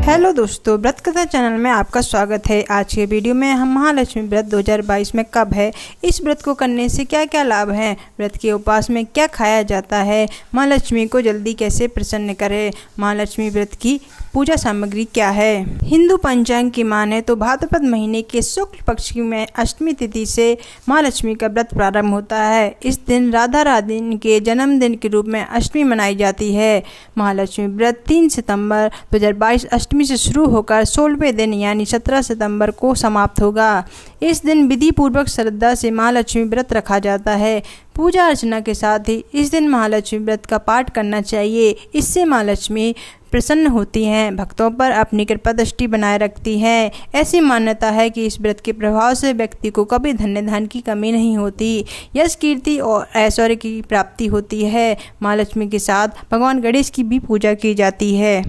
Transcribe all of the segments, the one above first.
Hello दोस्तों, व्रत कथा चैनल में आपका स्वागत है। आज के वीडियो में हम महालक्ष्मी व्रत 2022 में कब है, इस व्रत को करने से क्या क्या लाभ हैं, व्रत के उपवास में क्या खाया जाता है, महालक्ष्मी को जल्दी कैसे प्रसन्न करें, महालक्ष्मी व्रत की पूजा सामग्री क्या है। हिंदू पंचांग की माने तो भाद्रपद महीने के शुक्ल पक्ष में अष्टमी तिथि से महालक्ष्मी का व्रत प्रारंभ होता है। इस दिन राधा रानी के जन्मदिन के रूप में अष्टमी मनाई जाती है। महालक्ष्मी व्रत 3 सितंबर 2022 अष्टमी से शुरू होकर 16वें दिन यानी 17 सितंबर को समाप्त होगा। इस दिन विधि पूर्वक श्रद्धा से महालक्ष्मी व्रत रखा जाता है। पूजा अर्चना के साथ ही इस दिन महालक्ष्मी व्रत का पाठ करना चाहिए। इससे महालक्ष्मी प्रसन्न होती हैं, भक्तों पर अपनी कृपा दृष्टि बनाए रखती हैं। ऐसी मान्यता है कि इस व्रत के प्रभाव से व्यक्ति को कभी धन्य धन की कमी नहीं होती, यश कीर्ति और ऐश्वर्य की प्राप्ति होती है। महालक्ष्मी के साथ भगवान गणेश की भी पूजा की जाती है।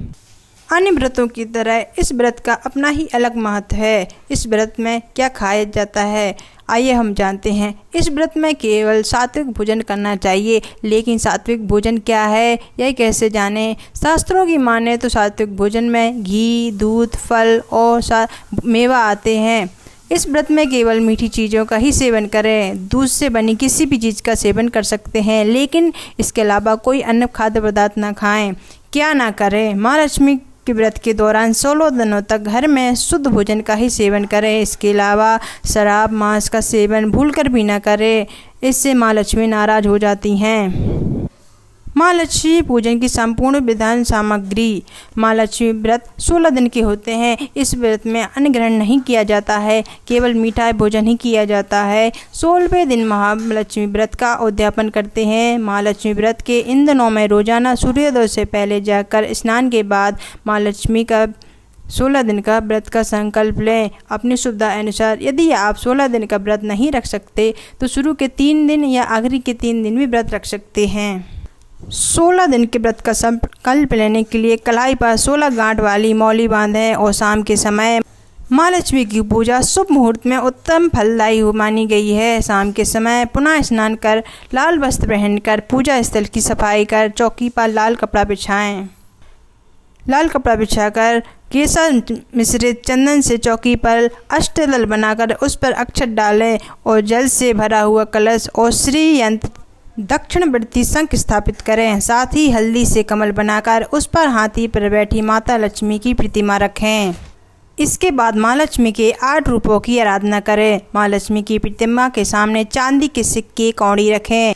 अन्य व्रतों की तरह इस व्रत का अपना ही अलग महत्व है। इस व्रत में क्या खाया जाता है, आइए हम जानते हैं। इस व्रत में केवल सात्विक भोजन करना चाहिए, लेकिन सात्विक भोजन क्या है यह कैसे जानें। शास्त्रों की माने तो सात्विक भोजन में घी, दूध, फल और मेवा आते हैं। इस व्रत में केवल मीठी चीज़ों का ही सेवन करें। दूध से बनी किसी भी चीज़ का सेवन कर सकते हैं, लेकिन इसके अलावा कोई अन्य खाद्य पदार्थ ना खाएं। क्या ना करें, महालक्ष्मी के व्रत के दौरान 16 दिनों तक घर में शुद्ध भोजन का ही सेवन करें। इसके अलावा शराब, मांस का सेवन भूलकर भी ना करें, इससे माँ लक्ष्मी नाराज हो जाती हैं। महालक्ष्मी पूजन की संपूर्ण विधान सामग्री। महालक्ष्मी व्रत 16 दिन के होते हैं। इस व्रत में अन्न ग्रहण नहीं किया जाता है, केवल मीठा भोजन ही किया जाता है। 16वें दिन महालक्ष्मी व्रत का उद्यापन करते हैं। महालक्ष्मी व्रत के इन दिनों में रोजाना सूर्योदय से पहले जाकर स्नान के बाद महालक्ष्मी का 16 दिन का व्रत का संकल्प लें अपनी सुविधा अनुसार। यदि आप 16 दिन का व्रत नहीं रख सकते तो शुरू के 3 दिन या आखिरी के 3 दिन भी व्रत रख सकते हैं। 16 दिन के व्रत का संकल्प लेने के लिए कलाई पर 16 गांठ वाली मौली बांधें और शाम के समय महालक्ष्मी की पूजा शुभ मुहूर्त में उत्तम फलदायी मानी गई है। शाम के समय पुनः स्नान कर लाल वस्त्र पहनकर पूजा स्थल की सफाई कर चौकी पर लाल कपड़ा बिछाएं। लाल कपड़ा बिछाकर केसर मिश्रित चंदन से चौकी पर अष्टदल बनाकर उस पर अक्षत डालें और जल से भरा हुआ कलश और श्री यंत्र दक्षिणवर्ती शंख स्थापित करें। साथ ही हल्दी से कमल बनाकर उस पर हाथी पर बैठी माता लक्ष्मी की प्रतिमा रखें। इसके बाद माँ लक्ष्मी के 8 रूपों की आराधना करें। माँ लक्ष्मी की प्रतिमा के सामने चांदी के सिक्के कौड़ी रखें।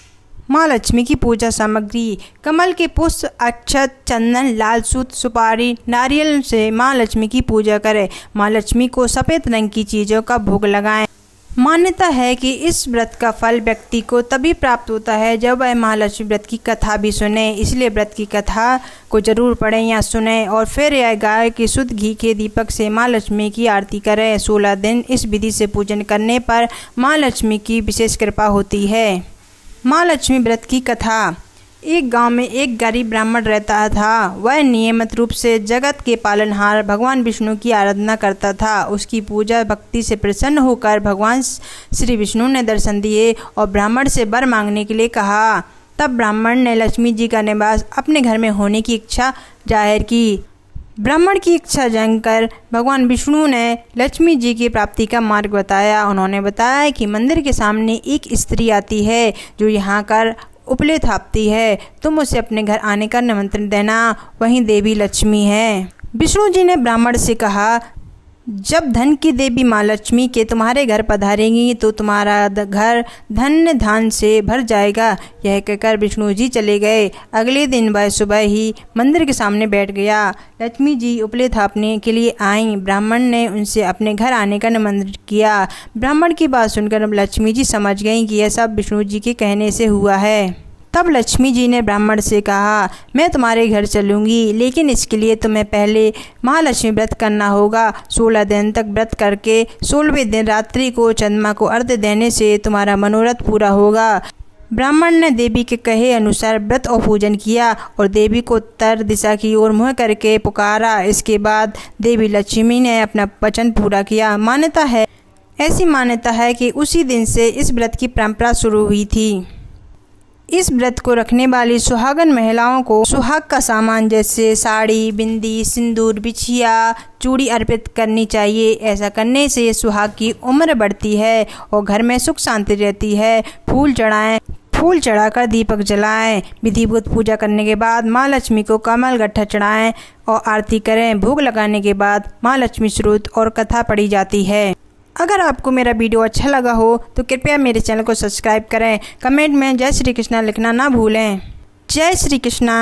माँ लक्ष्मी की पूजा सामग्री। कमल के पुष्प, अक्षत, चंदन, लाल सूत, सुपारी, नारियल से माँ लक्ष्मी की पूजा करें। माँ लक्ष्मी को सफ़ेद रंग की चीज़ों का भोग लगाएं। मान्यता है कि इस व्रत का फल व्यक्ति को तभी प्राप्त होता है जब वह महालक्ष्मी व्रत की कथा भी सुने। इसलिए व्रत की कथा को जरूर पढ़ें या सुने और फिर यह गाय के शुद्ध घी के दीपक से माँ लक्ष्मी की आरती करें। 16 दिन इस विधि से पूजन करने पर माँ लक्ष्मी की विशेष कृपा होती है। माँ लक्ष्मी व्रत की कथा। एक गांव में एक गरीब ब्राह्मण रहता था। वह नियमित रूप से जगत के पालनहार भगवान विष्णु की आराधना करता था। उसकी पूजा भक्ति से प्रसन्न होकर भगवान श्री विष्णु ने दर्शन दिए और ब्राह्मण से वर मांगने के लिए कहा। तब ब्राह्मण ने लक्ष्मी जी का निवास अपने घर में होने की इच्छा जाहिर की। ब्राह्मण की इच्छा जानकर भगवान विष्णु ने लक्ष्मी जी की प्राप्ति का मार्ग बताया। उन्होंने बताया कि मंदिर के सामने एक स्त्री आती है जो यहाँ कर उपले थापती है। तुम उसे अपने घर आने का निमंत्रण देना, वहीं देवी लक्ष्मी है। विष्णु जी ने ब्राह्मण से कहा, जब धन की देवी माँ लक्ष्मी के तुम्हारे घर पधारेंगी तो तुम्हारा घर धन्य धान से भर जाएगा। यह कहकर विष्णु जी चले गए। अगले दिन वह सुबह ही मंदिर के सामने बैठ गया। लक्ष्मी जी उपले थापने के लिए आईं। ब्राह्मण ने उनसे अपने घर आने का निमंत्रण किया। ब्राह्मण की बात सुनकर लक्ष्मी जी समझ गईं कि यह सब विष्णु जी के कहने से हुआ है। तब लक्ष्मी जी ने ब्राह्मण से कहा, मैं तुम्हारे घर चलूँगी, लेकिन इसके लिए तुम्हें पहले महालक्ष्मी व्रत करना होगा। 16 दिन तक व्रत करके 16वें दिन रात्रि को चंद्रमा को अर्घ्य देने से तुम्हारा मनोरथ पूरा होगा। ब्राह्मण ने देवी के कहे अनुसार व्रत और पूजन किया और देवी को उत्तर दिशा की ओर मुँह करके पुकारा। इसके बाद देवी लक्ष्मी ने अपना वचन पूरा किया। ऐसी मान्यता है कि उसी दिन से इस व्रत की परंपरा शुरू हुई थी। इस व्रत को रखने वाली सुहागन महिलाओं को सुहाग का सामान जैसे साड़ी, बिंदी, सिंदूर, बिछिया, चूड़ी अर्पित करनी चाहिए। ऐसा करने से सुहाग की उम्र बढ़ती है और घर में सुख शांति रहती है। फूल चढ़ाएं, फूल चढ़ाकर दीपक जलाएं। विधिवत पूजा करने के बाद माँ लक्ष्मी को कमल गट्ठा चढ़ाएं और आरती करें। भोग लगाने के बाद माँ लक्ष्मी स्तोत्र और कथा पढ़ी जाती है। अगर आपको मेरा वीडियो अच्छा लगा हो तो कृपया मेरे चैनल को सब्सक्राइब करें। कमेंट में जय श्री कृष्णा लिखना ना भूलें। जय श्री कृष्णा।